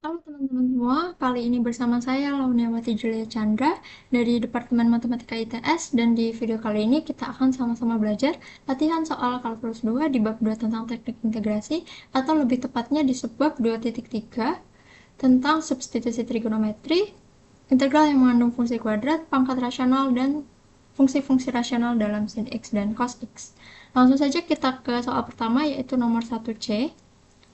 Halo teman-teman semua, kali ini bersama saya Launiawati Julia Chandra dari Departemen Matematika ITS, dan di video kali ini kita akan sama-sama belajar latihan soal kalkulus 2 di bab 2 tentang teknik integrasi, atau lebih tepatnya di subbab 2.3 tentang substitusi trigonometri, integral yang mengandung fungsi kuadrat, pangkat rasional, dan fungsi-fungsi rasional dalam sin X dan cos X. Langsung saja kita ke soal pertama, yaitu nomor 1C.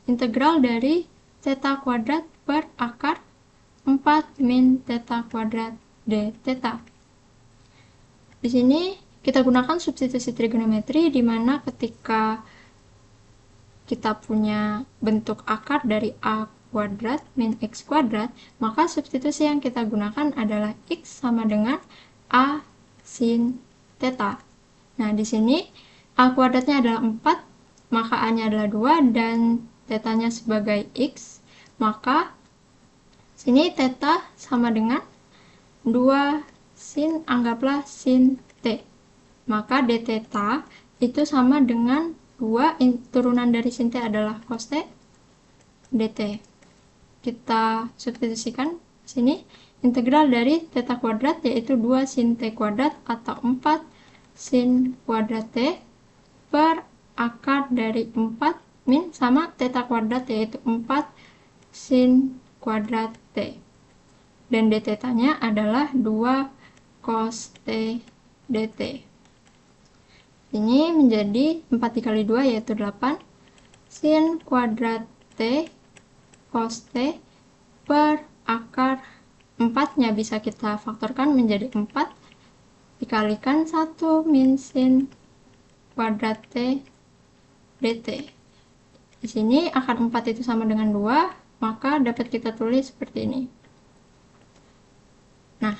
Integral dari theta kuadrat per akar 4 min theta kuadrat d theta. Di sini kita gunakan substitusi trigonometri, di mana ketika kita punya bentuk akar dari a kuadrat min x kuadrat, maka substitusi yang kita gunakan adalah x sama dengan a sin theta. Nah, di sini a kuadratnya adalah 4, maka a-nya adalah 2, dan tetanya sebagai x, maka sini theta sama dengan 2 sin, anggaplah sin t. Maka d theta itu sama dengan 2, turunan dari sin t adalah cos t, dt. Kita substitusikan sini integral dari theta kuadrat, yaitu 2 sin t kuadrat atau 4 sin kuadrat t per akar dari 4 min sama theta kuadrat, yaitu 4 sin kuadrat t. Dan d theta-nya adalah 2 cos t dt. Ini menjadi 4 dikali 2, yaitu 8 sin kuadrat t cos t per akar 4-nya bisa kita faktorkan menjadi 4 dikalikan 1 min sin kuadrat t dt. Di sini akar 4 itu sama dengan 2, maka dapat kita tulis seperti ini. Nah,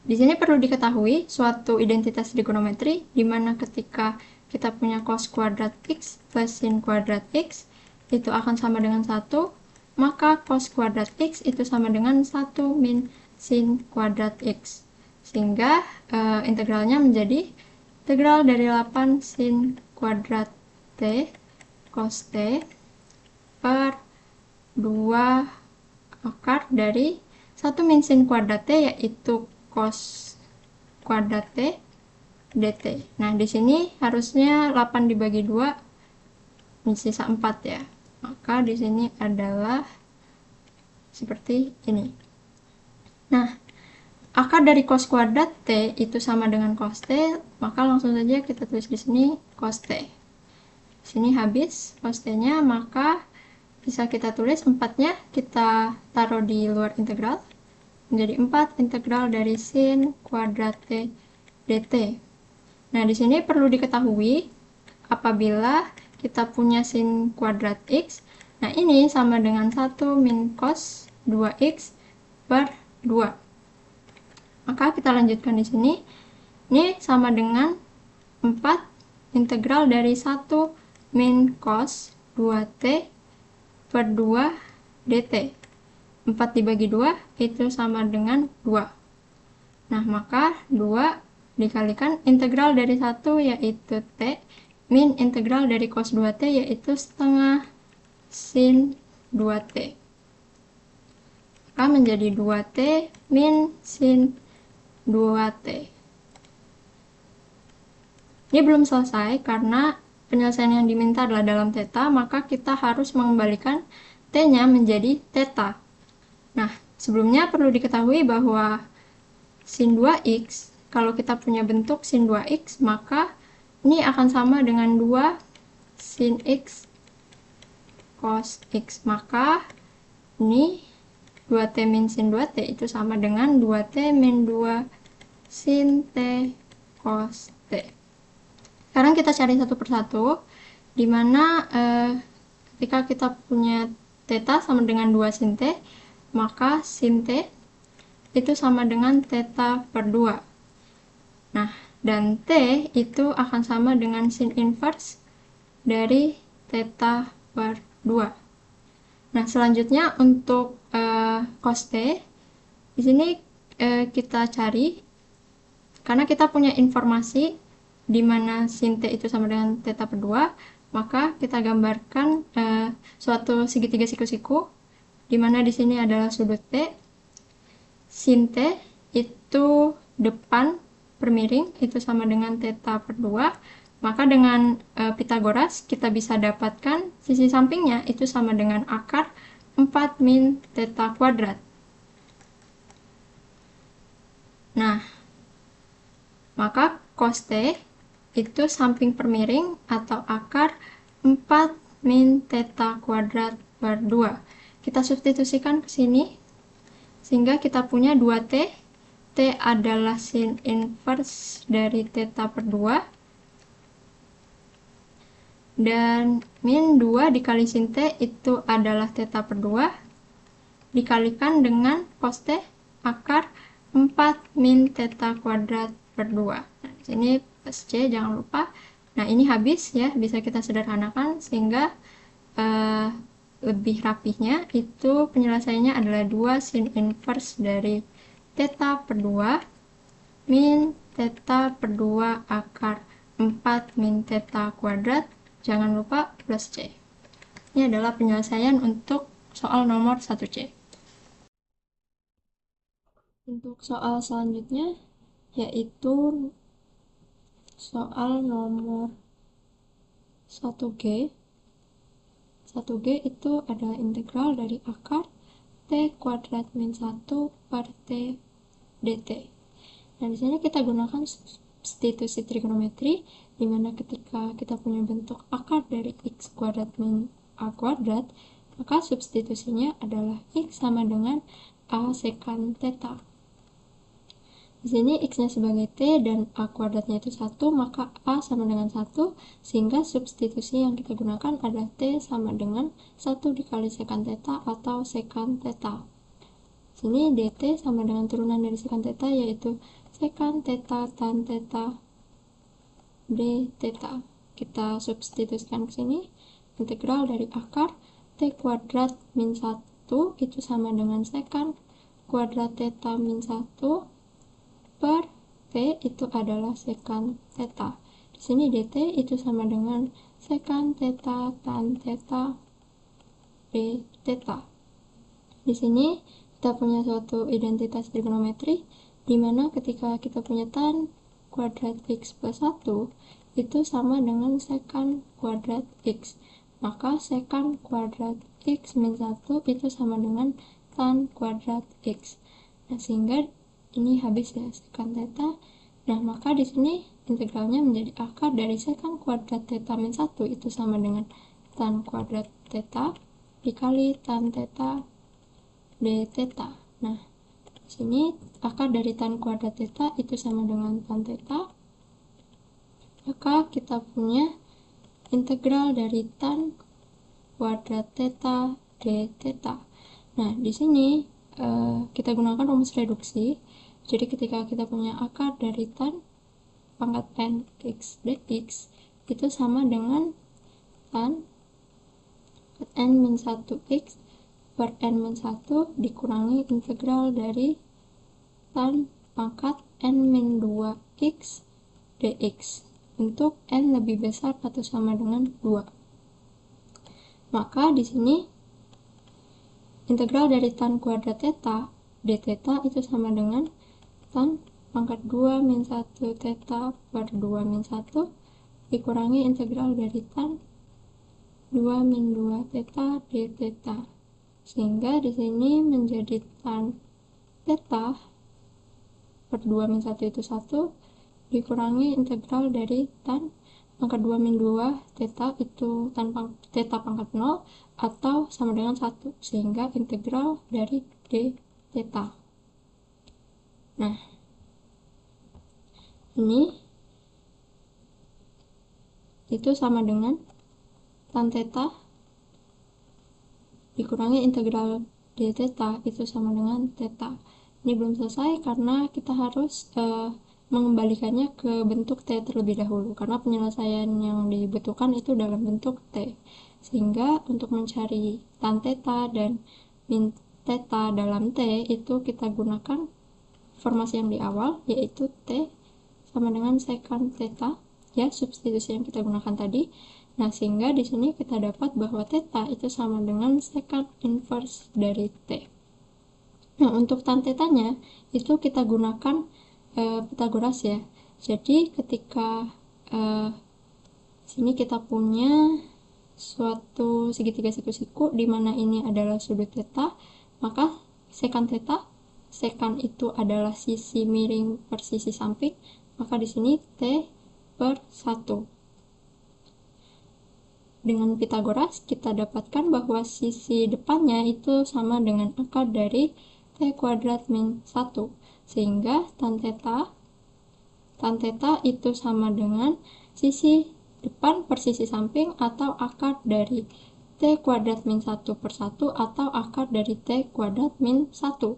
di sini perlu diketahui suatu identitas trigonometri, di mana ketika kita punya cos kuadrat x plus sin kuadrat x itu akan sama dengan 1, maka cos kuadrat x itu sama dengan 1 min sin kuadrat x. Sehingga integralnya menjadi integral dari 8 sin kuadrat t cos t per 2 akar dari 1 min sin kuadrat t, yaitu cos kuadrat t dt. Nah, di sini harusnya 8 dibagi 2 sisa 4 ya. Maka di sini adalah seperti ini. Nah, akar dari cos kuadrat t itu sama dengan cos t, maka langsung saja kita tulis di sini cos t. Sini habis cos t-nya, maka bisa kita tulis 4-nya kita taruh di luar integral menjadi 4 integral dari sin kuadrat t dt. Nah, di sini perlu diketahui apabila kita punya sin kuadrat x, nah ini sama dengan 1 min cos 2x per 2. Maka kita lanjutkan di sini. Ini sama dengan 4 integral dari 1 min cos 2t per 2 dt. 4 dibagi 2 itu sama dengan 2. Nah, maka 2 dikalikan integral dari 1 yaitu t min integral dari cos 2t yaitu setengah sin 2t. Maka menjadi 2t min sin 2t. Ini belum selesai karena penyelesaian yang diminta adalah dalam theta, maka kita harus mengembalikan t-nya menjadi theta. Nah, sebelumnya perlu diketahui bahwa sin 2x, kalau kita punya bentuk sin 2x, maka ini akan sama dengan 2 sin x cos x. Maka ini 2t min sin 2t itu sama dengan 2t min 2 sin t cos t. Sekarang kita cari satu persatu, di mana ketika kita punya theta sama dengan 2 sin t, maka sin t itu sama dengan theta per 2. Nah, dan t itu akan sama dengan sin inverse dari theta per 2. Nah, selanjutnya untuk cos t, di sini kita cari, karena kita punya informasi di mana sin t itu sama dengan theta per 2, maka kita gambarkan suatu segitiga siku-siku dimana di sini adalah sudut T, sin T itu depan per miring, itu sama dengan theta per 2. Maka dengan Pitagoras kita bisa dapatkan sisi sampingnya itu sama dengan akar 4 min theta kuadrat. Nah, maka cos T itu samping per miring atau akar 4 min theta kuadrat per 2. Kita substitusikan ke sini, sehingga kita punya 2T. T adalah sin inverse dari theta per 2. Dan min 2 dikali sin T itu adalah theta per 2. Dikalikan dengan cos T akar 4 min theta kuadrat per 2. Nah, di sini plus C, jangan lupa. Nah, ini habis ya, bisa kita sederhanakan sehingga lebih rapihnya itu penyelesaiannya adalah 2 sin inverse dari theta per 2 min theta per 2 akar 4 min theta kuadrat, jangan lupa plus C. Ini adalah penyelesaian untuk soal nomor 1C. Untuk soal selanjutnya yaitu soal nomor 1G. 1G itu adalah integral dari akar T kuadrat min 1 per T dt. Nah, di sini kita gunakan substitusi trigonometri, di mana ketika kita punya bentuk akar dari x kuadrat min a kuadrat, maka substitusinya adalah x sama dengan a sekant theta. Di sini x-nya sebagai t dan a kuadratnya itu 1, maka a sama dengan 1, sehingga substitusi yang kita gunakan adalah t sama dengan 1 dikali sekant theta atau sekant theta. Di sini dt sama dengan turunan dari sekant theta, yaitu sekant theta tan theta d theta. Kita substitusikan ke sini, integral dari akar t kuadrat min 1 itu sama dengan sekant kuadrat theta min 1 per t itu adalah sekant theta. Di sini dt itu sama dengan sekant theta tan theta d theta. Di sini kita punya suatu identitas trigonometri, di mana ketika kita punya tan kuadrat x plus 1 itu sama dengan sekant kuadrat x. Maka sekant kuadrat x min 1 itu sama dengan tan kuadrat x. Nah, sehingga ini habis ya sekant theta. Nah, maka di sini integralnya menjadi akar dari sekant kuadrat theta min 1 itu sama dengan tan kuadrat theta dikali tan theta d theta. Nah, di sini akar dari tan kuadrat theta itu sama dengan tan theta. Maka kita punya integral dari tan kuadrat theta d theta. Nah, di sini kita gunakan rumus reduksi. Jadi ketika kita punya akar dari tan pangkat n x dx itu sama dengan tan n min 1x per n min 1 dikurangi integral dari tan pangkat n min 2x dx untuk n lebih besar atau sama dengan 2. Maka di sini integral dari tan kuadrat theta d theta itu sama dengan tan pangkat 2 min 1 theta per 2 min 1 dikurangi integral dari tan 2 min 2 theta d theta, sehingga di sini menjadi tan theta per 2 min 1 itu 1 dikurangi integral dari tan pangkat 2 min 2 theta itu tan theta pangkat 0 atau sama dengan 1, sehingga integral dari d theta. Nah, ini itu sama dengan tan theta dikurangi integral d theta itu sama dengan theta. Ini belum selesai karena kita harus mengembalikannya ke bentuk t terlebih dahulu, karena penyelesaian yang dibutuhkan itu dalam bentuk t. Sehingga untuk mencari tan theta dan min theta dalam t itu kita gunakan formasi yang di awal, yaitu t sama dengan sekant theta, ya, substitusi yang kita gunakan tadi, Nah, sehingga di sini kita dapat bahwa theta itu sama dengan secant inverse dari T. Nah, untuk tan tetanya itu kita gunakan Pythagoras ya. Jadi ketika sini kita punya suatu segitiga siku-siku di mana ini adalah sudut theta, maka secant theta, secant itu adalah sisi miring per sisi samping, maka di sini T per 1. Dengan Pythagoras kita dapatkan bahwa sisi depannya itu sama dengan akar dari T kuadrat min 1, sehingga tan theta itu sama dengan sisi depan per sisi samping atau akar dari T kuadrat min 1 per 1 atau akar dari T kuadrat min 1.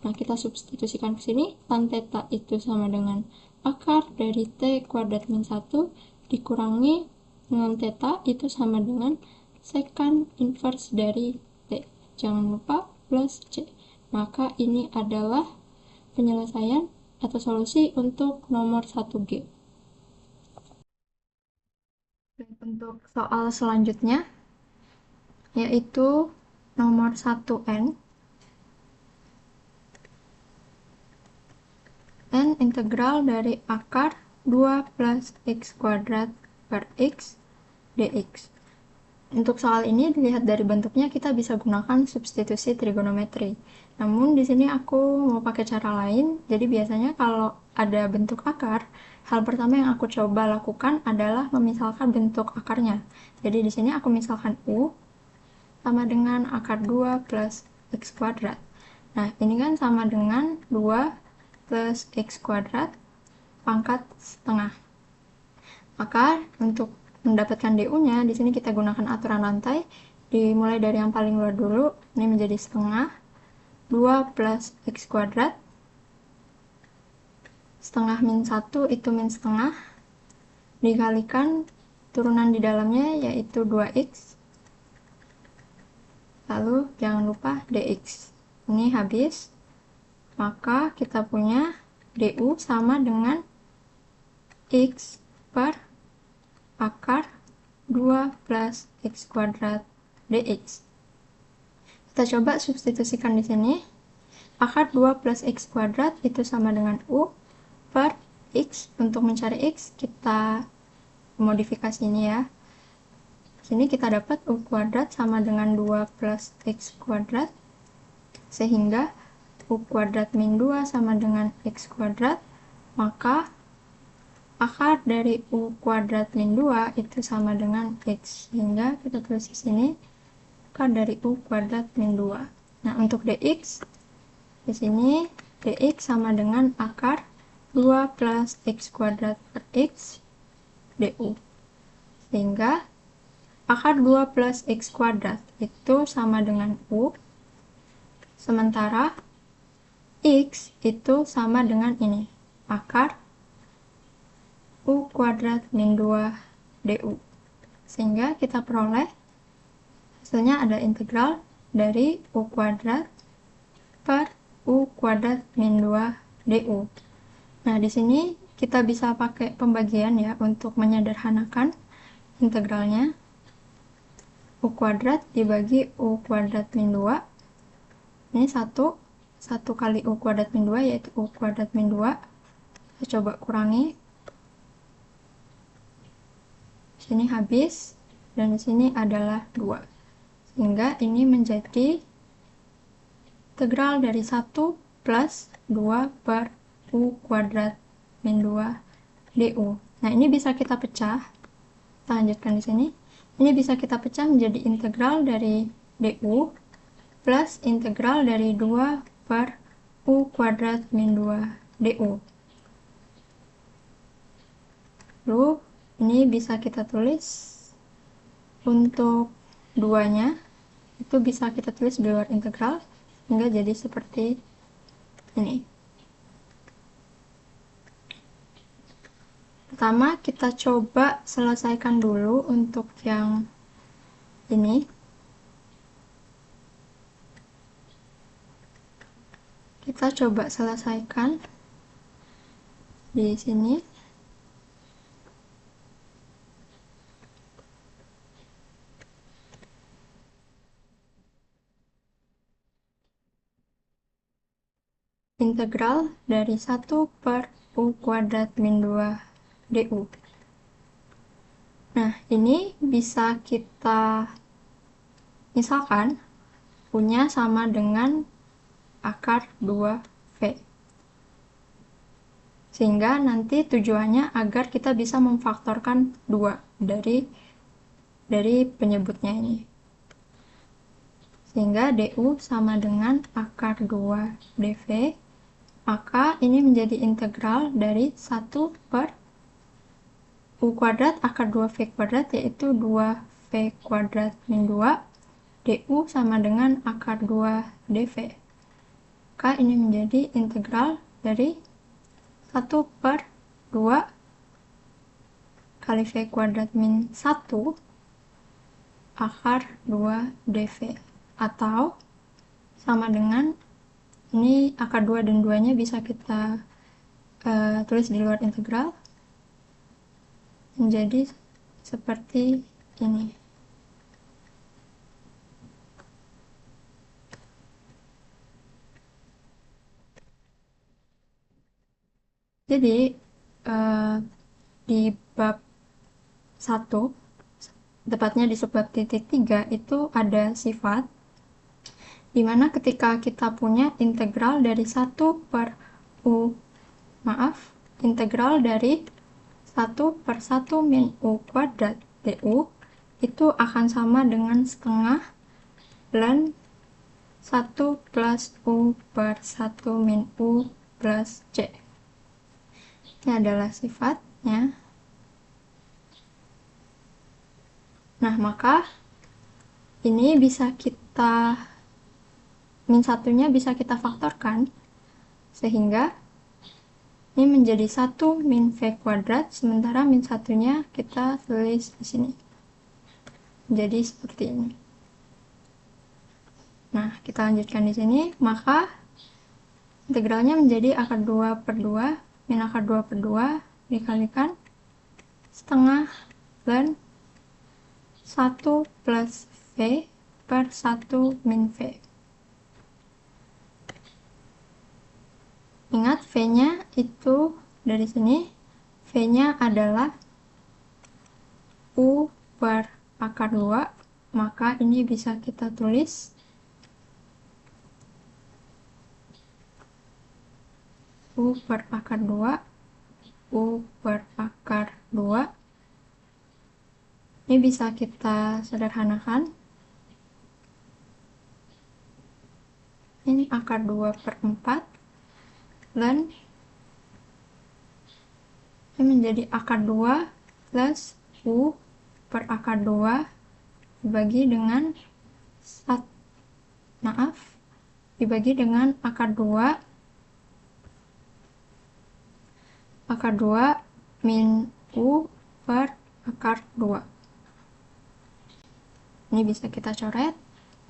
Nah, kita substitusikan ke sini, tan theta itu sama dengan akar dari T kuadrat min 1 dikurangi dengan theta itu sama dengan secant inverse dari T. Jangan lupa plus C. Maka ini adalah penyelesaian atau solusi untuk nomor 1G. Dan untuk soal selanjutnya, yaitu nomor 1N. N integral dari akar 2 plus x kuadrat per x dx. Untuk soal ini dilihat dari bentuknya kita bisa gunakan substitusi trigonometri. Namun di sini aku mau pakai cara lain. Jadi biasanya kalau ada bentuk akar, hal pertama yang aku coba lakukan adalah memisalkan bentuk akarnya. Jadi di sini aku misalkan U sama dengan akar 2 plus x kuadrat. Nah, ini kan sama dengan 2 plus x kuadrat pangkat setengah. Maka untuk mendapatkan DU-nya, di sini kita gunakan aturan rantai, dimulai dari yang paling luar dulu, ini menjadi setengah, 2 plus x kuadrat, setengah min 1 itu min setengah, dikalikan turunan di dalamnya yaitu 2x, lalu jangan lupa dx. Ini habis, maka kita punya DU sama dengan x per akar 2 plus x kuadrat dx. Kita coba substitusikan di sini. Akar 2 plus x kuadrat itu sama dengan U per x. Untuk mencari x, kita modifikasi ini ya. Sini kita dapat U kuadrat sama dengan 2 plus x kuadrat. Sehingga U kuadrat min 2 sama dengan x kuadrat. Maka akar dari U kuadrat min 2 itu sama dengan x. Sehingga kita tulis di sini akar dari U kuadrat min 2. Nah, untuk dx, di sini dx sama dengan akar 2 plus x kuadrat per x du. Sehingga akar 2 plus x kuadrat itu sama dengan U. Sementara x itu sama dengan ini, akar U kuadrat min 2 du. Sehingga kita peroleh hasilnya ada integral dari U kuadrat per U kuadrat min 2 du. Nah, di sini kita bisa pakai pembagian ya untuk menyederhanakan integralnya. U kuadrat dibagi U kuadrat min 2. Ini 1 kali U kuadrat min 2 yaitu U kuadrat min 2. Kita coba kurangi. Sini habis, dan di sini adalah 2. Sehingga ini menjadi integral dari 1 plus 2 per U kuadrat min 2 du. Nah, ini bisa kita pecah. Kita lanjutkan di sini. Ini bisa kita pecah menjadi integral dari du plus integral dari 2 per U kuadrat min 2 du. Lalu, ini bisa kita tulis untuk 2-nya, itu bisa kita tulis di luar integral, hingga jadi seperti ini. Pertama, kita coba selesaikan dulu untuk yang ini. Kita coba selesaikan di sini. integral dari 1 per U kuadrat min 2 du. Nah, ini bisa kita misalkan punya sama dengan akar 2V. Sehingga nanti tujuannya agar kita bisa memfaktorkan 2 dari penyebutnya ini. Sehingga du sama dengan akar 2 dv, maka ini menjadi integral dari 1 per U kuadrat akar 2V kuadrat, yaitu 2V kuadrat min 2 du sama dengan akar 2 dv. Maka ini menjadi integral dari 1 per 2 kali V kuadrat min 1 akar 2 dv, atau sama dengan, ini akar 2 dan 2 nya bisa kita tulis di luar integral, menjadi seperti ini. Jadi di bab 1, tepatnya di subbab titik 3, itu ada sifat dimana ketika kita punya integral dari 1 per integral dari 1 per 1 min U kuadrat du itu akan sama dengan setengah ln 1 plus U per 1 min U plus C. Ini adalah sifatnya. Nah, maka ini bisa kita, min satunya bisa kita faktorkan, sehingga ini menjadi 1 min V kuadrat, sementara min satunya kita tulis di sini. Jadi seperti ini. Nah, kita lanjutkan di sini, maka integralnya menjadi akar 2 per 2 min akar 2 per 2 dikalikan setengah ln 1 plus V per 1 min V. Ingat, V-nya itu dari sini, V-nya adalah U per akar 2, maka ini bisa kita tulis U per akar 2, U per akar 2. Ini bisa kita sederhanakan. Ini akar 2 per 4, ln ini menjadi akar 2 plus U per akar 2 dibagi dengan akar 2 min U per akar 2. Ini bisa kita coret.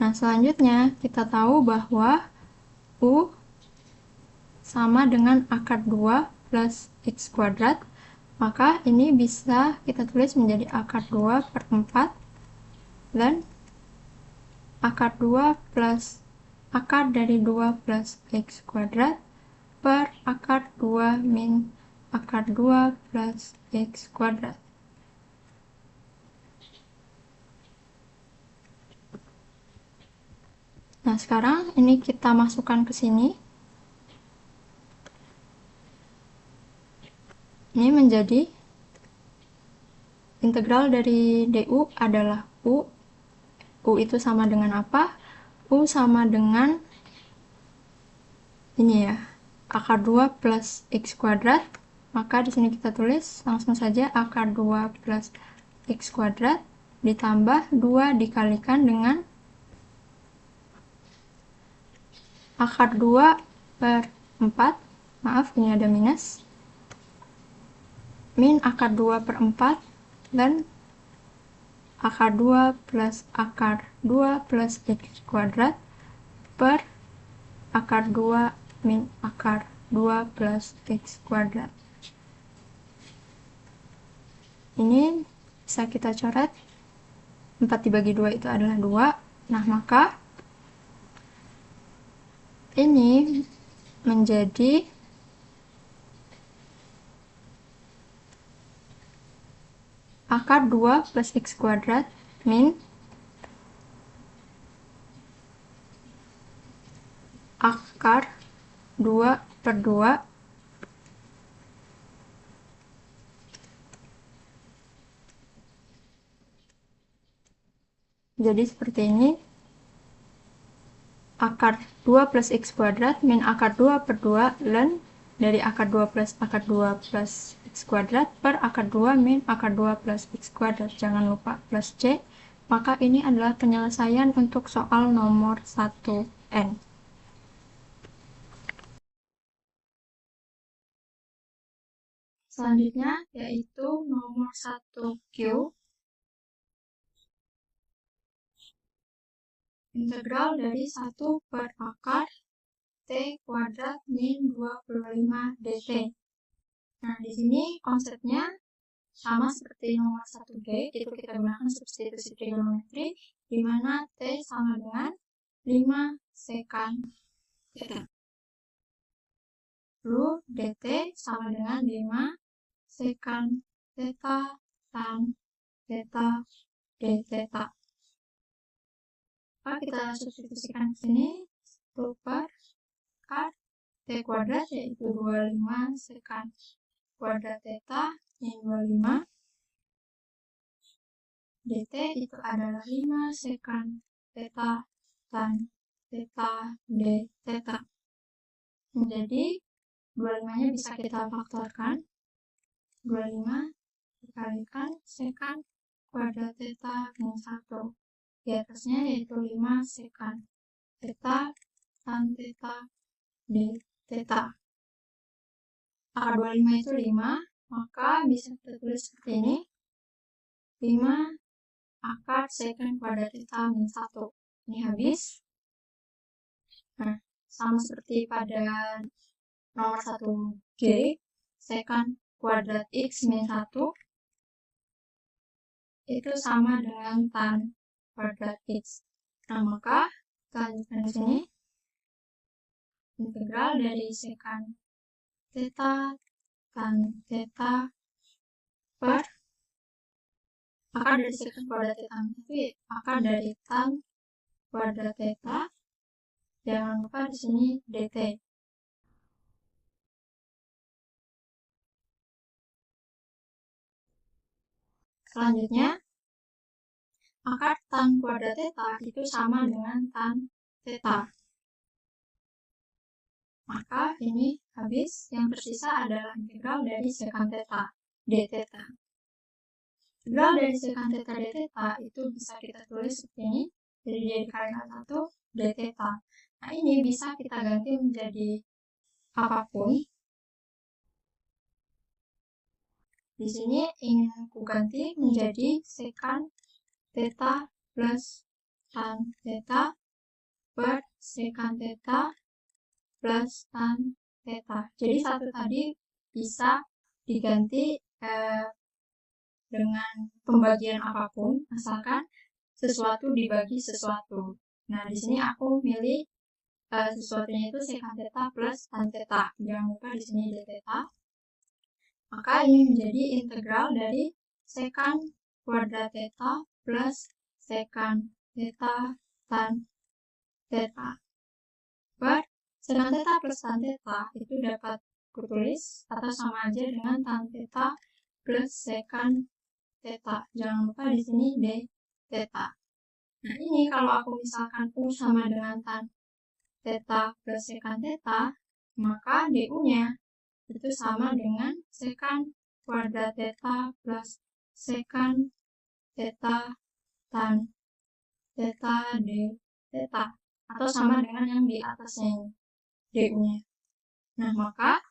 Nah, selanjutnya kita tahu bahwa U sama dengan akar 2 plus X kuadrat, maka ini bisa kita tulis menjadi akar 2 per 4 dan akar 2 plus akar dari 2 plus X kuadrat per akar 2 min akar 2 plus X kuadrat. Nah, sekarang ini kita masukkan ke sini. Ini menjadi integral dari du adalah U. U itu sama dengan apa? U sama dengan ini ya, akar 2 plus X kuadrat. Maka di sini kita tulis langsung saja akar 2 plus X kuadrat ditambah 2 dikalikan dengan akar 2 per 4, maaf ini ada minus, min akar 2 per 4 dan akar 2 plus akar 2 plus X kuadrat per akar 2 min akar 2 plus X kuadrat. Ini bisa kita coret, 4 dibagi 2 itu adalah 2. Nah, maka ini menjadi akar 2 plus x kuadrat min akar 2/2 jadi seperti ini, akar 2 plus x kuadrat min akar 2/2 ln dari akar 2 plus x kuadrat per akar 2 min akar 2 plus x kuadrat, jangan lupa plus c. Maka ini adalah penyelesaian untuk soal nomor 1N. Selanjutnya yaitu nomor 1Q, integral dari 1 per akar t kuadrat min 25 dt. Nah, di sini konsepnya sama seperti nomor 1G, itu kita gunakan substitusi trigonometri, di mana t sama dengan 5 sekan theta. Lalu dt sama dengan 5 sekan theta tan theta d theta. Maka kita substitusikan ke sini, 1 per akar t kuadrat yaitu 25 sekan kuadrat theta min 25. dt itu adalah 5 sekan theta tan theta d theta. Jadi 25-nya bisa kita faktorkan. 25 dikalikan sekan kuadrat theta min 1. Di atasnya yaitu 5 sekan theta tan theta d theta. Akar 25 itu 5, maka bisa kita tulis seperti ini. 5 akar sekan kuadrat theta min 1. Ini habis. Nah, sama seperti pada nomor 1G, sekan kuadrat x min 1 itu sama dengan tan kuadrat x. Nah, maka kita lanjutkan di sini. Integral dari sekan theta tan theta per akar dari sekan kuadrat theta min 1 akar dari tan kuadrat theta. Jangan lupa di sini dt. Selanjutnya, akar tan kuadrat theta itu sama dengan tan theta. Maka ini habis, yang tersisa adalah integral dari sekan theta d theta. Integral dari sekan theta d theta itu bisa kita tulis seperti ini, jadi dia dikalikan 1 d theta. Nah, ini bisa kita ganti menjadi apapun. Di sini ingin aku ganti menjadi sekan theta plus tan theta per sekan theta plus tan theta. Jadi satu tadi bisa diganti dengan pembagian apapun, asalkan sesuatu dibagi sesuatu. Nah, di sini aku milih sesuatunya itu sekan theta plus tan theta. Jangan lupa di sini d theta. Maka ini menjadi integral dari sekan kuadrat theta plus sekan theta tan theta per sekan theta plus tan theta itu dapat kutulis atau sama aja dengan tan theta plus sekan theta. Jangan lupa di sini d theta. Nah, ini kalau aku misalkan u sama dengan tan theta plus sekan theta, maka du-nya itu sama dengan sekan kuadrat theta plus sekan theta tan theta d theta, atau sama dengan yang di atasnya ini, du-nya. Nah, maka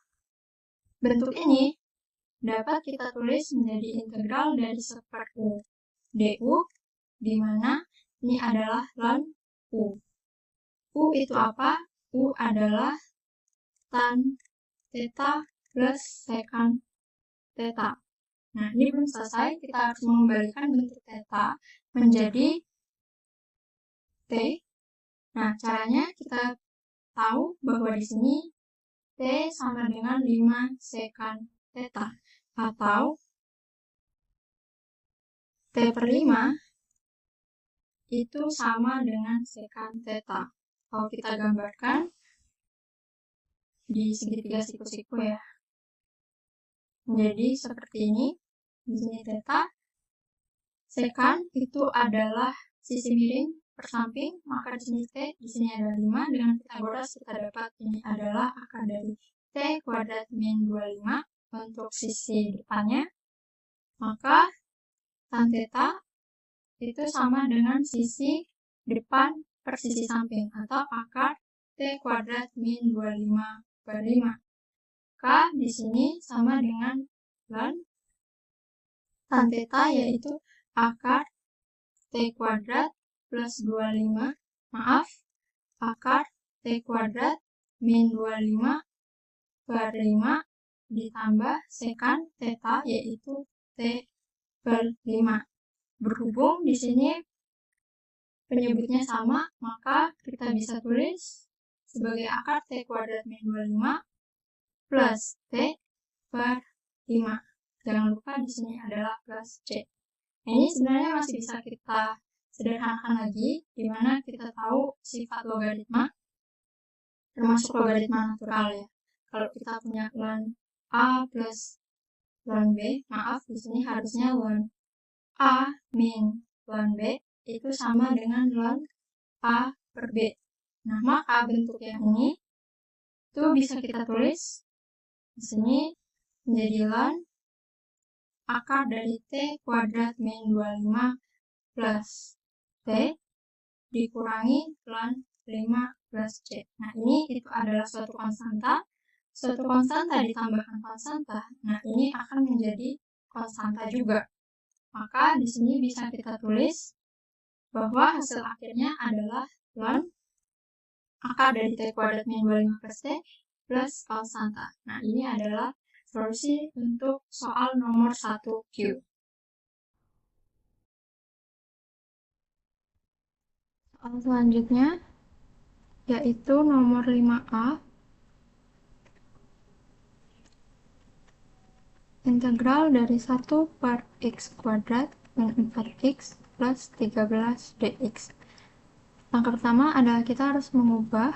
bentuk ini dapat kita tulis menjadi integral dari seper u du, di mana ini adalah ln u. U itu apa? U adalah tan theta plus sekan theta. Nah, ini belum selesai, kita harus mengembalikan bentuk theta menjadi t. Nah, caranya kita tahu bahwa di sini T sama dengan 5 sekan theta, atau T per 5 itu sama dengan sekan theta. Kalau kita gambarkan di segitiga siku-siku ya. Jadi seperti ini. Di sini theta. Sekan itu adalah sisi miring per samping, maka di sini T, di sini ada 5. Dengan Pythagoras kita dapat ini adalah akar dari T kuadrat min 25 untuk sisi depannya. Maka tan theta itu sama dengan sisi depan per sisi samping, atau akar T kuadrat min 25 per 5. Maka di sini sama dengan ln tan theta, yaitu akar T kuadrat plus 25, akar T kuadrat min 25 per 5 ditambah sekan theta, yaitu T per 5. Berhubung di sini penyebutnya sama, maka kita bisa tulis sebagai akar T kuadrat min 25 plus T per 5. Jangan lupa di sini adalah plus C. Ini sebenarnya masih bisa kita sederhanakan lagi, di mana kita tahu sifat logaritma, termasuk logaritma natural ya. Kalau kita punya ln A plus ln B, di sini harusnya ln A min ln B itu sama dengan ln A per B. Nah, maka bentuk yang ini itu bisa kita tulis di sini menjadi ln akar dari T kuadrat min 25 plus T dikurangi ln 5 plus C. Nah, ini itu adalah suatu konstanta. Suatu konstanta ditambahkan konstanta. Nah, ini akan menjadi konstanta juga. Maka di sini bisa kita tulis bahwa hasil akhirnya adalah ln akar dari T kuadrat min 25 plus T plus konstanta. Nah, ini adalah solusi untuk soal nomor 1Q. Soal selanjutnya yaitu nomor 5A. Integral dari 1 per x kuadrat min 4x plus 13 dx. Langkah pertama adalah kita harus mengubah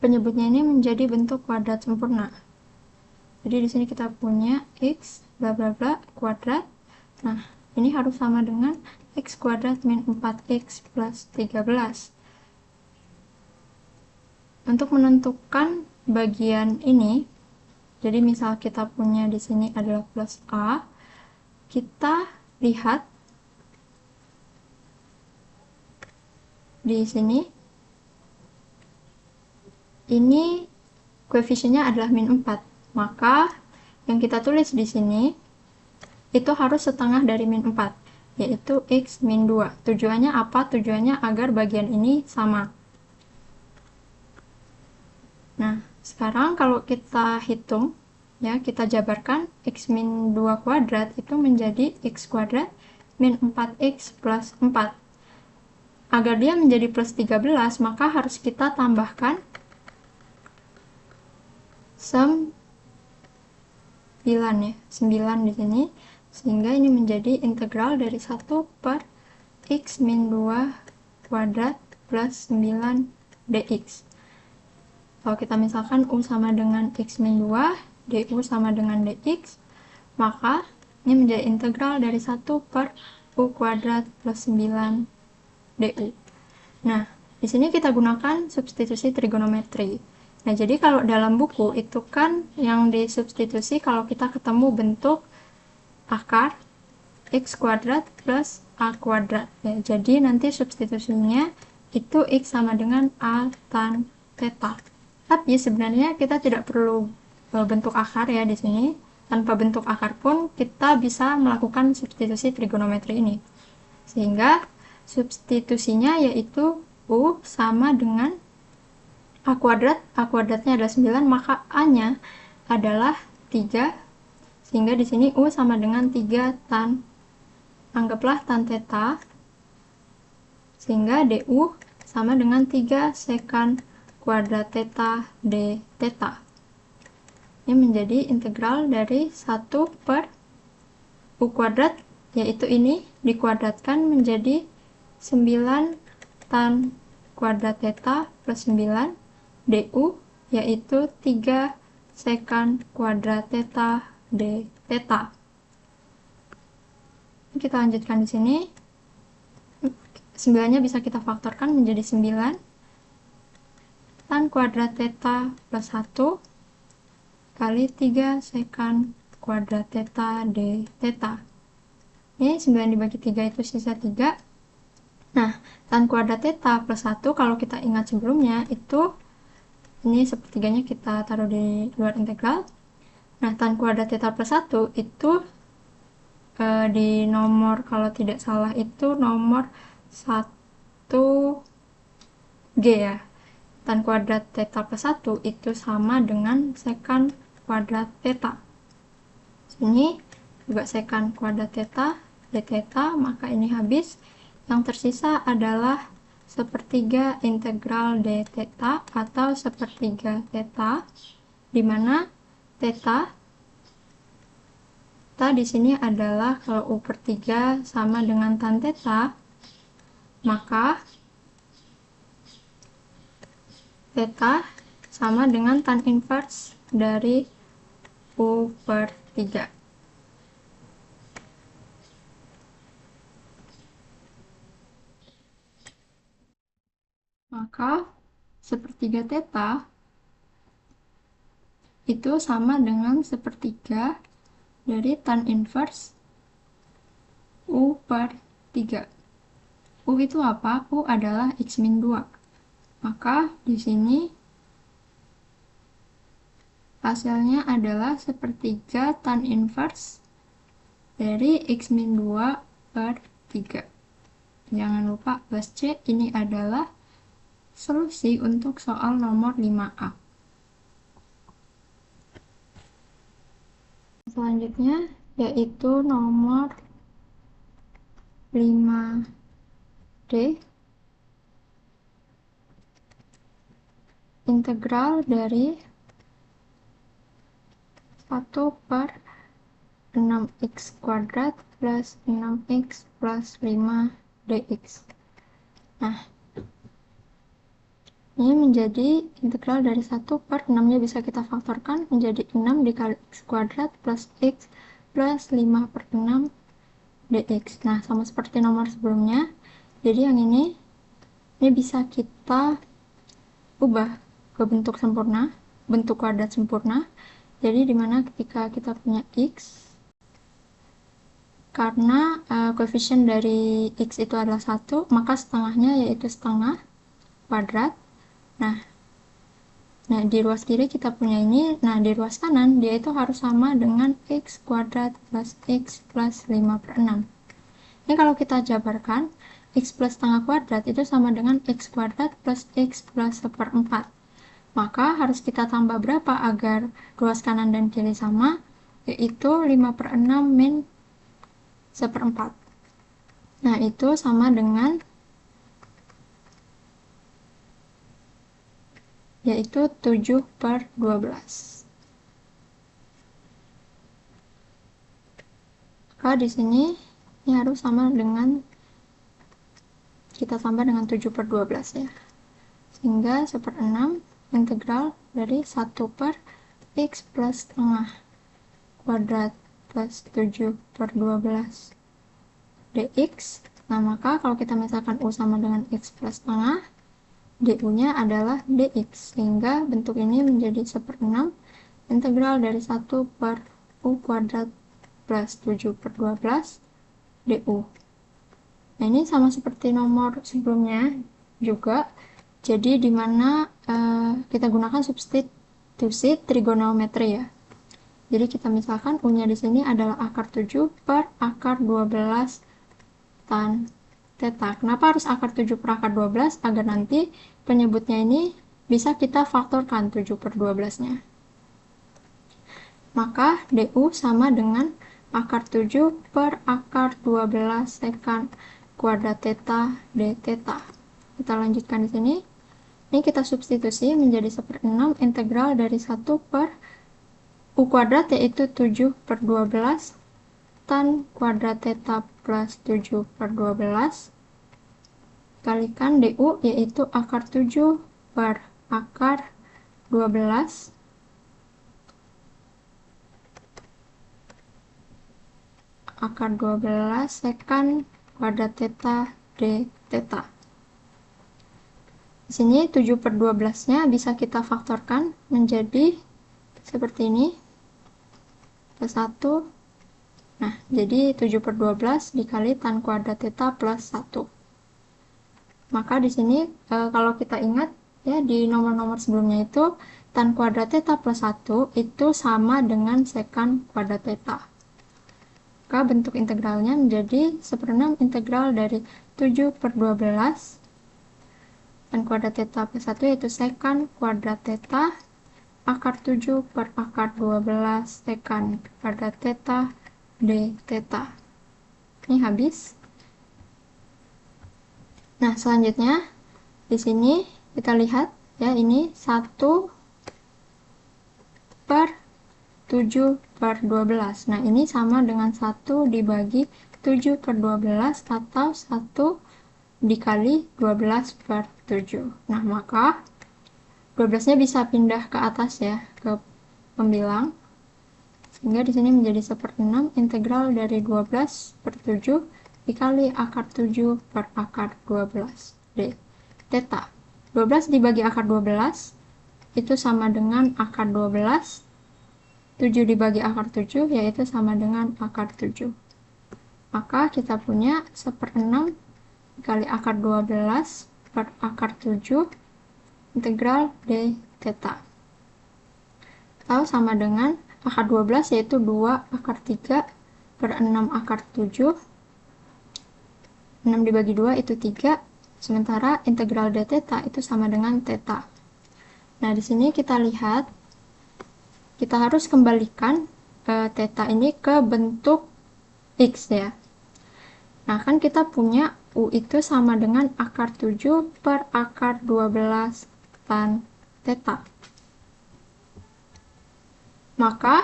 penyebutnya ini menjadi bentuk kuadrat sempurna. Jadi di sini kita punya x bla bla bla kuadrat. Nah, ini harus sama dengan x kuadrat min 4x plus 13. Untuk menentukan bagian ini, jadi misal kita punya di sini adalah plus A, kita lihat di sini ini koefisiennya adalah min 4. Maka yang kita tulis di sini itu harus setengah dari min 4, yaitu x min 2. Tujuannya apa? Tujuannya agar bagian ini sama. Nah, sekarang kalau kita hitung, ya, kita jabarkan x min 2 kuadrat itu menjadi x kuadrat min 4x plus 4. Agar dia menjadi plus 13, maka harus kita tambahkan 9 ya, 9 di sini, sehingga ini menjadi integral dari 1 per x min 2 kuadrat plus 9 dx. Kalau kita misalkan u sama dengan x min 2, du sama dengan dx, maka ini menjadi integral dari 1 per u kuadrat plus 9 du. Nah, di sini kita gunakan substitusi trigonometri. Nah, jadi kalau dalam buku itu kan yang disubstitusi kalau kita ketemu bentuk akar x kuadrat plus a kuadrat. Ya, jadi nanti substitusinya itu x sama dengan a tan theta. Tapi sebenarnya kita tidak perlu bentuk akar ya di sini. Tanpa bentuk akar pun kita bisa melakukan substitusi trigonometri ini. Sehingga substitusinya yaitu u sama dengan a kuadratnya adalah 9, maka a-nya adalah 3, sehingga di sini u sama dengan 3 tan, anggaplah tan theta, sehingga du sama dengan 3 sekan kuadrat theta d theta. Ini menjadi integral dari 1 per u kuadrat, yaitu ini dikuadratkan menjadi 9 tan kuadrat theta plus 9 du, yaitu 3 sekant kuadrat theta d theta. Kita lanjutkan di sini. 9-nya bisa kita faktorkan menjadi 9 tan kuadrat theta plus 1 kali 3 sekant kuadrat theta d theta. Ini 9 dibagi 3 itu sisa 3. Nah, tan kuadrat theta plus 1, kalau kita ingat sebelumnya, itu ini sepertiganya kita taruh di luar integral. Nah, tan kuadrat theta plus 1 itu di nomor, kalau tidak salah, itu nomor 1G ya. Tan kuadrat theta plus 1 itu sama dengan sekant kuadrat theta. Sini juga sekant kuadrat theta d theta, maka ini habis. Yang tersisa adalah sepertiga integral d theta atau sepertiga theta, di mana theta di sini adalah kalau u per 3 sama dengan tan theta, maka theta sama dengan tan inverse dari u per 3. Maka sepertiga theta itu sama dengan sepertiga dari tan inverse u per 3. U itu apa? U adalah x min 2. Maka di sini hasilnya adalah sepertiga tan inverse dari x min 2 per 3. Jangan lupa plus C, ini adalah solusi untuk soal nomor 5A. Selanjutnya yaitu nomor 5D, integral dari 1 per 6x kuadrat plus 6x plus 5 dx. Nah, ini menjadi integral dari 1 per 6-nya bisa kita faktorkan menjadi 6 dikali x kuadrat plus x plus 5 per 6 dx. Nah, sama seperti nomor sebelumnya, jadi yang ini bisa kita ubah ke bentuk sempurna, bentuk kuadrat sempurna. Jadi dimana ketika kita punya x, karena koefisien dari x itu adalah 1, maka setengahnya yaitu setengah kuadrat. Nah, di ruas kiri kita punya ini, nah di ruas kanan dia itu harus sama dengan x kuadrat plus x plus 5 per 6. Ini kalau kita jabarkan, x plus setengah kuadrat itu sama dengan x kuadrat plus x plus 1/4. Maka harus kita tambah berapa agar ruas kanan dan kiri sama, yaitu 5 per 6 min 1/4. Nah, itu sama dengan yaitu 7 per 12. Maka di sini ini harus sama dengan, kita tambah dengan 7 per 12 ya. Sehingga 1/6 integral dari 1 per x plus setengah kuadrat plus 7 per 12 dx. Nah, maka kalau kita misalkan u sama dengan x plus setengah, du-nya adalah dx, sehingga bentuk ini menjadi 1/6 integral dari 1 per u kuadrat plus 7 per 12 du. Nah, ini sama seperti nomor sebelumnya juga, jadi dimana kita gunakan substitusi trigonometri ya. Jadi kita misalkan u-nya di sini adalah akar 7 per akar 12 tan theta. Kenapa harus akar 7 per akar 12? Agar nanti penyebutnya ini bisa kita faktorkan 7 per 12-nya. Maka du sama dengan akar 7 per akar 12 sekant kuadrat theta d theta. Kita lanjutkan di sini. Ini kita substitusi menjadi 1/6 integral dari 1 per U kuadrat, yaitu 7 per 12 tan kuadrat theta plus 7 per 12 kalikan du, yaitu akar 7 per akar 12 sekan kuadrat theta d theta. Di sini 7 per 12-nya bisa kita faktorkan menjadi seperti ini, plus 1. Nah, jadi 7 per 12 dikali tan kuadrat theta plus 1. Maka di sini kalau kita ingat ya, di nomor-nomor sebelumnya itu tan kuadrat theta plus 1 itu sama dengan sekan kuadrat theta. Maka bentuk integralnya menjadi 1/6 integral dari 7 per 12 tan kuadrat theta plus 1, yaitu sekan kuadrat theta akar 7 per akar 12 sekan kuadrat theta d theta. Ini habis. Nah, selanjutnya di sini kita lihat ya, ini 1 per 7 per 12. Nah, ini sama dengan 1 dibagi 7 per 12 atau 1 dikali 12 per 7. Nah, maka 12-nya bisa pindah ke atas ya, ke pembilang. Sehingga di sini menjadi 1/6 integral dari 12 per 7 dikali akar 7 per akar 12 d theta. 12 dibagi akar 12 itu sama dengan akar 12. 7 dibagi akar 7 yaitu sama dengan akar 7. Maka kita punya 1/6 dikali akar 12 per akar 7 integral d theta. Atau sama dengan akar 12 yaitu 2 akar 3 per 6 akar 7. 6 dibagi 2 itu 3. Sementara integral d theta itu sama dengan theta. Nah, di sini kita lihat kita harus kembalikan theta ini ke bentuk x ya. Nah, kan kita punya u itu sama dengan akar 7 per akar 12 tan theta. Maka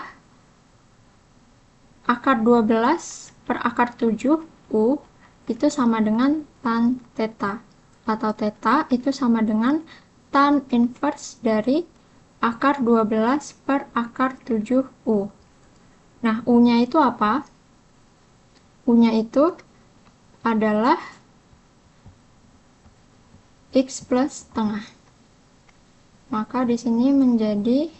akar 12 per akar 7 u itu sama dengan tan theta, atau theta itu sama dengan tan inverse dari akar 12 per akar 7 u. Nah, u-nya itu apa? U-nya itu adalah x plus setengah. Maka di sini menjadi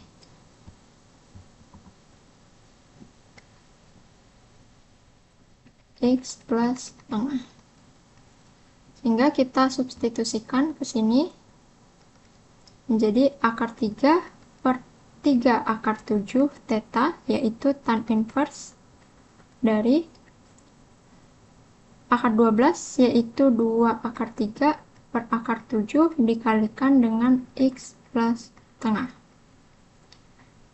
x plus setengah. Sehingga kita substitusikan ke sini menjadi akar 3 per 3 akar 7 theta, yaitu tan inverse dari akar 12 yaitu 2 akar 3 per akar 7 dikalikan dengan x plus setengah.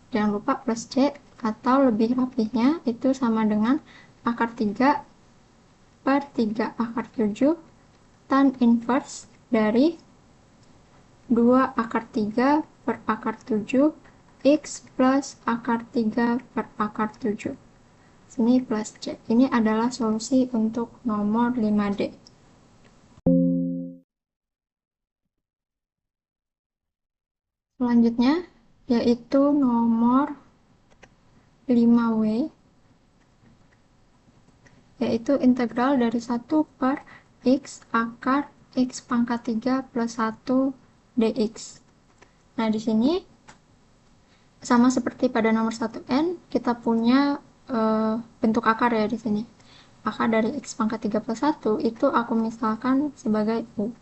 Jangan lupa plus c, atau lebih rapihnya itu sama dengan akar 3 per 3 akar 7 tan inverse dari 2 akar 3 per akar 7 x plus akar 3 per akar 7. Sini plus c. Ini adalah solusi untuk nomor 5D. Selanjutnya yaitu nomor 5W, yaitu integral dari 1 per x akar x pangkat 3 plus 1 dx. Nah, di sini sama seperti pada nomor 1n, kita punya bentuk akar ya di sini. Akar dari x pangkat 3 plus 1 itu aku misalkan sebagai u.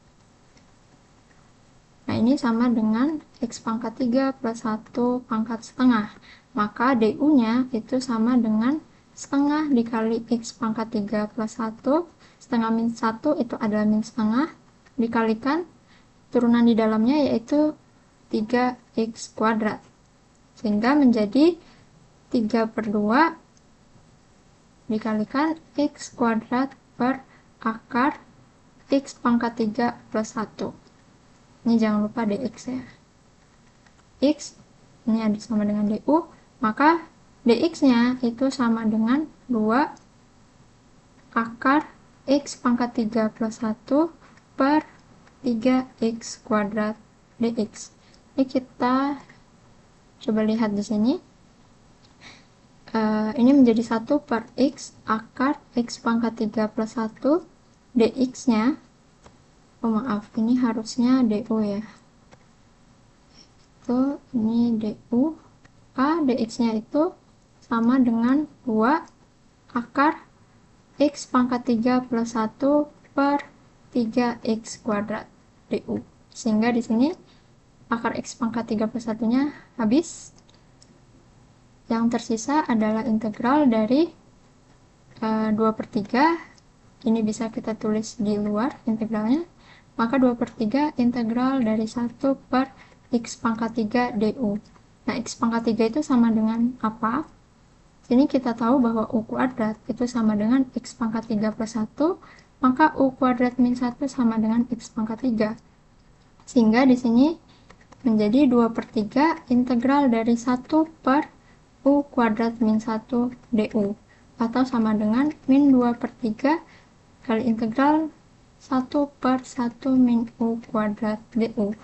Nah, ini sama dengan x pangkat 3 plus 1 pangkat setengah. Maka du-nya itu sama dengan setengah dikali x pangkat 3 plus 1. Setengah min 1 itu adalah min setengah. Dikalikan turunan di dalamnya yaitu 3x kuadrat. Sehingga menjadi 3 per 2 dikalikan x kuadrat per akar x pangkat 3 plus 1. Ini jangan lupa dx ya. X ini ada sama dengan du, maka dx-nya itu sama dengan 2 akar x pangkat 3 plus 1 per 3x kuadrat dx. Ini kita coba lihat di sini. Ini menjadi 1 per x akar x pangkat 3 plus 1 dx-nya. Oh maaf, ini harusnya du ya. Itu ini du. Dx-nya itu sama dengan 2 akar x pangkat 3 plus 1 per 3x kuadrat du. Sehingga di sini akar x pangkat 3 plus 1-nya habis. Yang tersisa adalah integral dari 2/3. Ini bisa kita tulis di luar integralnya. Maka 2/3 integral dari 1 per x pangkat 3 du. Nah, x pangkat 3 itu sama dengan apa? Sini kita tahu bahwa u kuadrat itu sama dengan x pangkat 3 plus 1, maka u kuadrat min 1 sama dengan x pangkat 3. Sehingga di sini menjadi 2/3 integral dari 1 per u kuadrat min 1 du. Atau sama dengan min 2/3 kali integral 1 per 1 min u kuadrat du.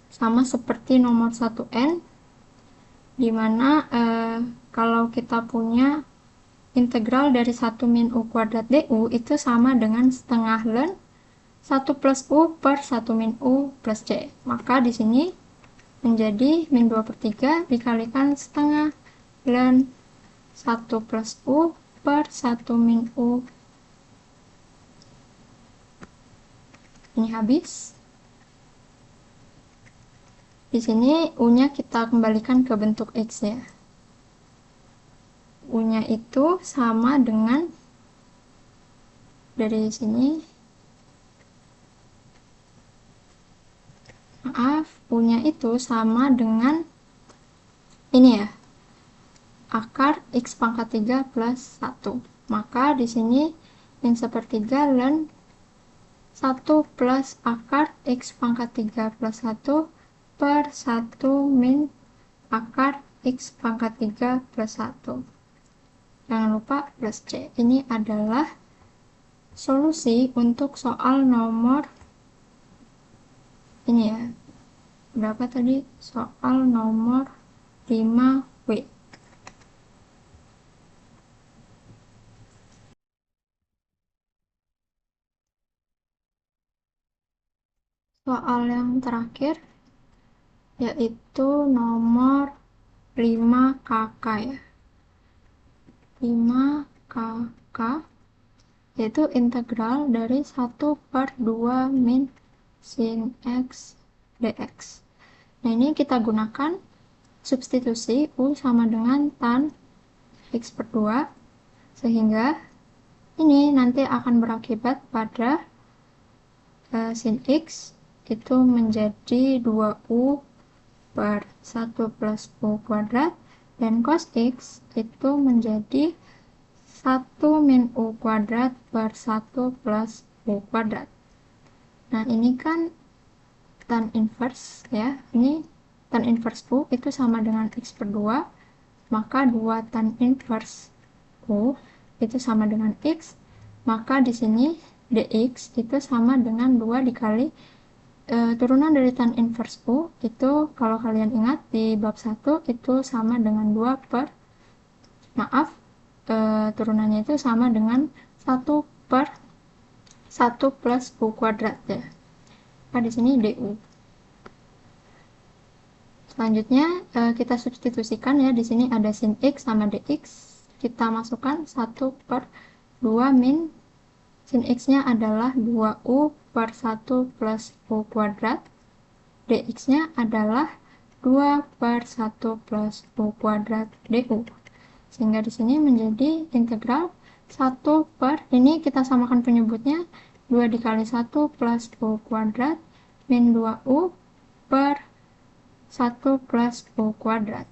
Sama seperti nomor 1n, dimana kalau kita punya integral dari 1 min u kuadrat du itu sama dengan setengah ln 1 plus u per 1 min u plus c. Maka di sini menjadi min 2/3 dikalikan setengah ln 1 plus u per 1 min u. Ini habis. Di sini u-nya kita kembalikan ke bentuk x ya. U-nya itu sama dengan, dari sini, maaf, U-nya itu sama dengan ini ya, akar x pangkat 3 plus 1. Maka di sini min 1/3 ln 1 plus akar x pangkat 3 plus 1 per 1 min akar x pangkat 3 plus 1. Jangan lupa plus c. Ini adalah solusi untuk soal nomor ini ya. Berapa tadi? Soal nomor 5W. Soal yang terakhir yaitu nomor 5KK ya. 5KK yaitu integral dari 1 per 2 min sin x dx. Nah, ini kita gunakan substitusi U sama dengan tan x per 2, sehingga ini nanti akan berakibat pada sin x itu menjadi 2U per 1 plus U kuadrat, dan cos x itu menjadi 1 min U kuadrat per 1 plus U kuadrat. Nah, ini kan tan inverse ya. Ini tan inverse U itu sama dengan x per 2, maka 2 tan inverse U itu sama dengan x, maka di sini dx itu sama dengan 2 dikali turunan dari tan inverse U itu, kalau kalian ingat di bab 1 itu sama dengan 2 per, maaf, turunannya itu sama dengan 1 per 1 plus U kuadrat ya. Nah, di sini du. Selanjutnya kita substitusikan ya, di sini ada sin x sama dx. Kita masukkan 1 per 2 min sin x-nya adalah 2u per 1 plus u kuadrat. Dx-nya adalah 2 per 1 plus u kuadrat du. Sehingga di sini menjadi integral 1 per, ini kita samakan penyebutnya, 2 dikali 1 plus u kuadrat min 2u per 1 plus u kuadrat.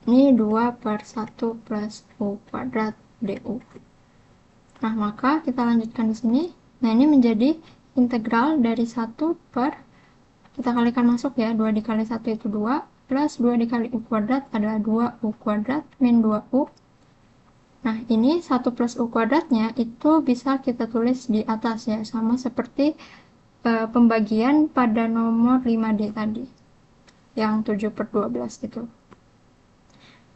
Ini 2 per 1 plus u kuadrat du. Nah, maka kita lanjutkan di sini. Nah, ini menjadi integral dari 1 per, kita kalikan masuk ya, 2 dikali 1 itu 2, plus 2 dikali U kuadrat adalah 2U kuadrat min 2U. Nah, ini 1 plus U kuadratnya itu bisa kita tulis di atas ya, sama seperti pembagian pada nomor 5D tadi, yang 7 per 12 gitu.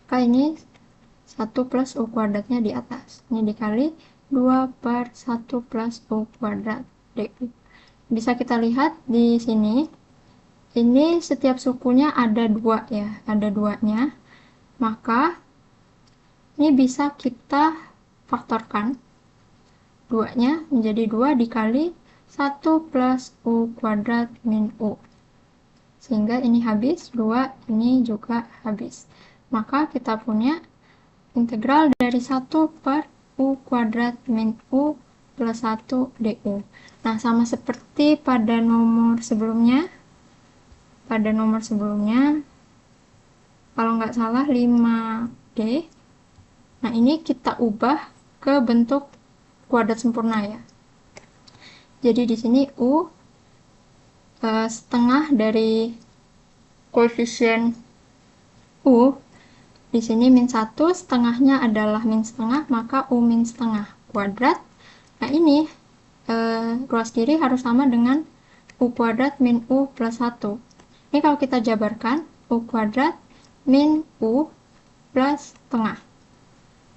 Maka ini 1 plus U kuadratnya di atas. Ini dikali 2 per 1 plus U kuadrat DU. Bisa kita lihat di sini, ini setiap sukunya ada 2 ya, ada 2-nya. Maka ini bisa kita faktorkan. 2-nya menjadi 2 dikali 1 plus U kuadrat min U. Sehingga ini habis, 2 ini juga habis. Maka kita punya integral dari 1 per U kuadrat min U plus 1 DU. Nah, sama seperti pada nomor sebelumnya. Kalau nggak salah 5D. Nah, ini kita ubah ke bentuk kuadrat sempurna ya. Jadi di sini U setengah dari koefisien U, di sini min 1, setengahnya adalah min setengah, maka U min setengah kuadrat. Nah, ini ruas kiri harus sama dengan U kuadrat min U plus 1. Ini kalau kita jabarkan, U kuadrat min U plus setengah.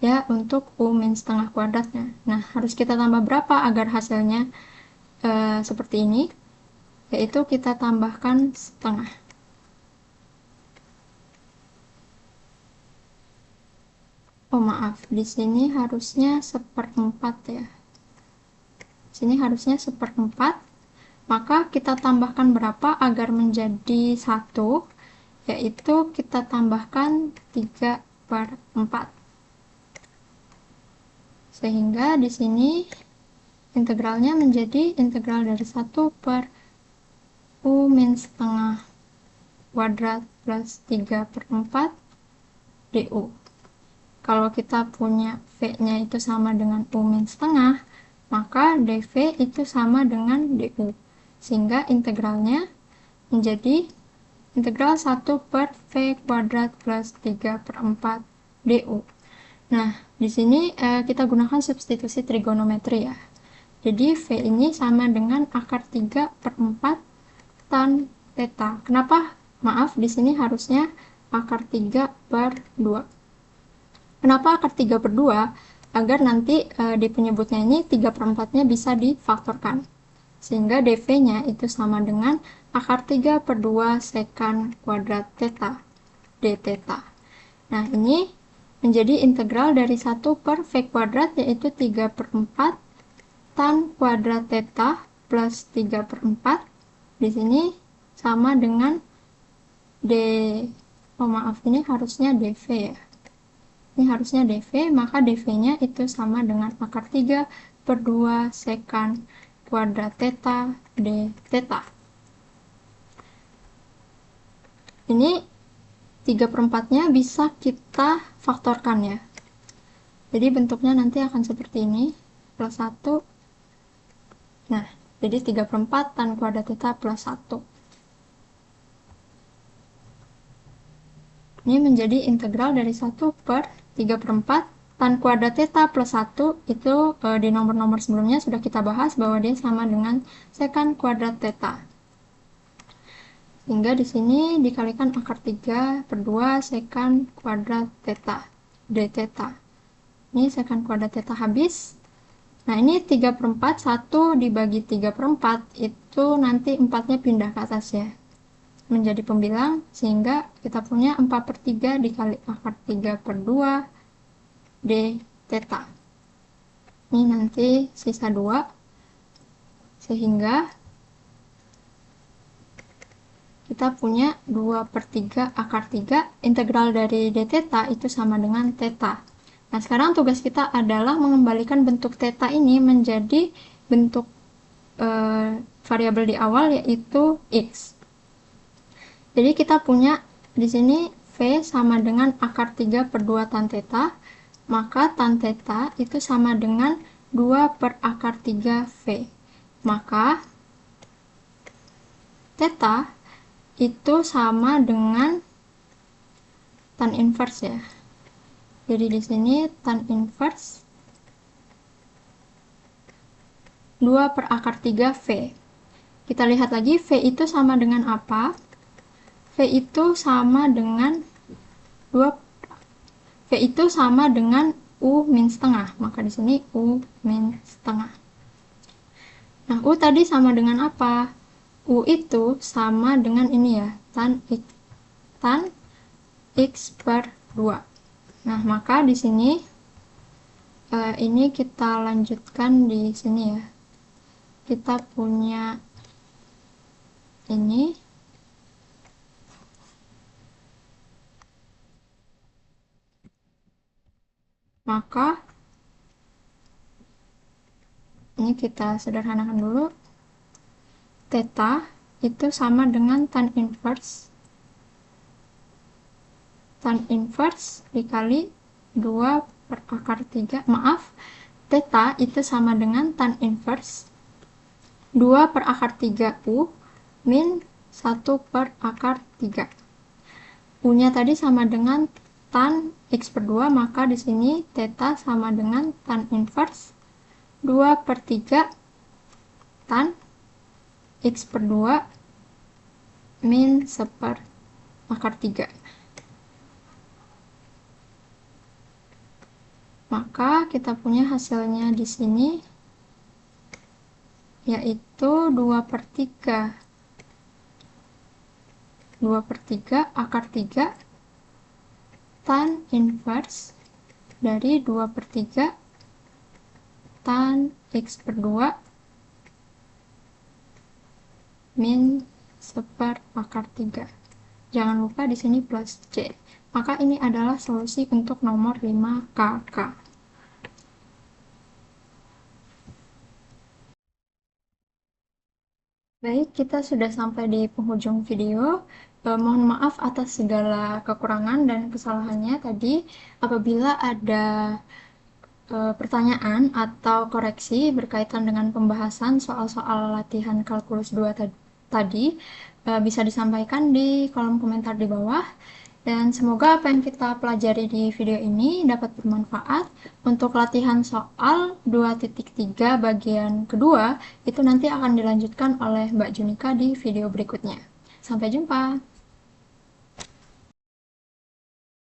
Ya, untuk U min setengah kuadratnya. Nah, harus kita tambah berapa agar hasilnya seperti ini? Yaitu kita tambahkan setengah. Oh maaf, di sini harusnya 1/4 ya. Di sini harusnya 1/4. Maka kita tambahkan berapa agar menjadi 1? Yaitu kita tambahkan 3/4. Sehingga di sini integralnya menjadi integral dari 1 per U min setengah kuadrat plus 3/4 DU. Kalau kita punya V-nya itu sama dengan U min setengah, maka dV itu sama dengan DU. Sehingga integralnya menjadi integral 1 per V kuadrat plus 3/4 DU. Nah, di sini kita gunakan substitusi trigonometri ya. Jadi V ini sama dengan akar 3/4 tan theta. Kenapa? Maaf, di sini harusnya akar 3/2. Kenapa akar 3/2? Agar nanti di penyebutnya ini 3/4-nya bisa difaktorkan. Sehingga dV-nya itu sama dengan akar 3/2 sekant kuadrat theta, d theta. Nah, ini menjadi integral dari 1 per V kuadrat, yaitu 3/4 tan kuadrat theta plus 3/4. Di sini sama dengan d, oh maaf, ini harusnya dV ya. Ini harusnya dV, maka dV-nya itu sama dengan akar 3/2 sekant kuadrat theta d theta. Ini 3/4-nya bisa kita faktorkan ya. Jadi bentuknya nanti akan seperti ini, plus 1. Nah, jadi 3/4 tan kuadrat theta plus 1. Ini menjadi integral dari 1 per 3/4 tan kuadrat theta plus 1. Itu di nomor-nomor sebelumnya sudah kita bahas bahwa dia sama dengan sekant kuadrat theta. Sehingga di sini dikalikan akar 3/2 sekant kuadrat theta, d theta. Ini sekant kuadrat theta habis. Nah, ini 3/4, 1 dibagi 3/4, itu nanti 4-nya pindah ke atas ya, menjadi pembilang, sehingga kita punya 4/3 dikali akar 3/2 d theta. Ini nanti sisa 2, sehingga kita punya 2/3 akar 3, integral dari d theta itu sama dengan theta. Nah, sekarang tugas kita adalah mengembalikan bentuk theta ini menjadi bentuk variabel di awal, yaitu x. Jadi kita punya di sini V sama dengan akar 3/2 tan theta, maka tan theta itu sama dengan 2 per akar 3 V. Maka theta itu sama dengan tan inverse ya. Jadi di sini tan inverse 2/3 V. Kita lihat lagi, V itu sama dengan apa? V itu sama dengan 2 V itu sama dengan U min setengah. Maka di sini U min setengah. Nah, U tadi sama dengan apa? U itu sama dengan ini ya, tan X per 2. Nah, maka di sini ini kita lanjutkan di sini ya. Kita punya ini, maka ini kita sederhanakan dulu. Theta itu sama dengan tan inverse dikali 2/3. Maaf, theta itu sama dengan tan inverse 2/3 U min 1/3. U-nya tadi sama dengan tan X per 2, maka di sini theta sama dengan tan inverse 2/3 tan X per 2 min 1/3. Maka kita punya hasilnya di sini yaitu 2/3 akar 3 tan inverse dari 2/3 tan X per 2 min 1/3. Jangan lupa di sini plus C. Maka ini adalah solusi untuk nomor 5KK. Baik, kita sudah sampai di penghujung video. Mohon maaf atas segala kekurangan dan kesalahannya tadi. Apabila ada pertanyaan atau koreksi berkaitan dengan pembahasan soal-soal latihan kalkulus 2 tadi, bisa disampaikan di kolom komentar di bawah. Dan semoga apa yang kita pelajari di video ini dapat bermanfaat. Untuk latihan soal 2.3 bagian kedua, itu nanti akan dilanjutkan oleh Mbak Junika di video berikutnya. Sampai jumpa!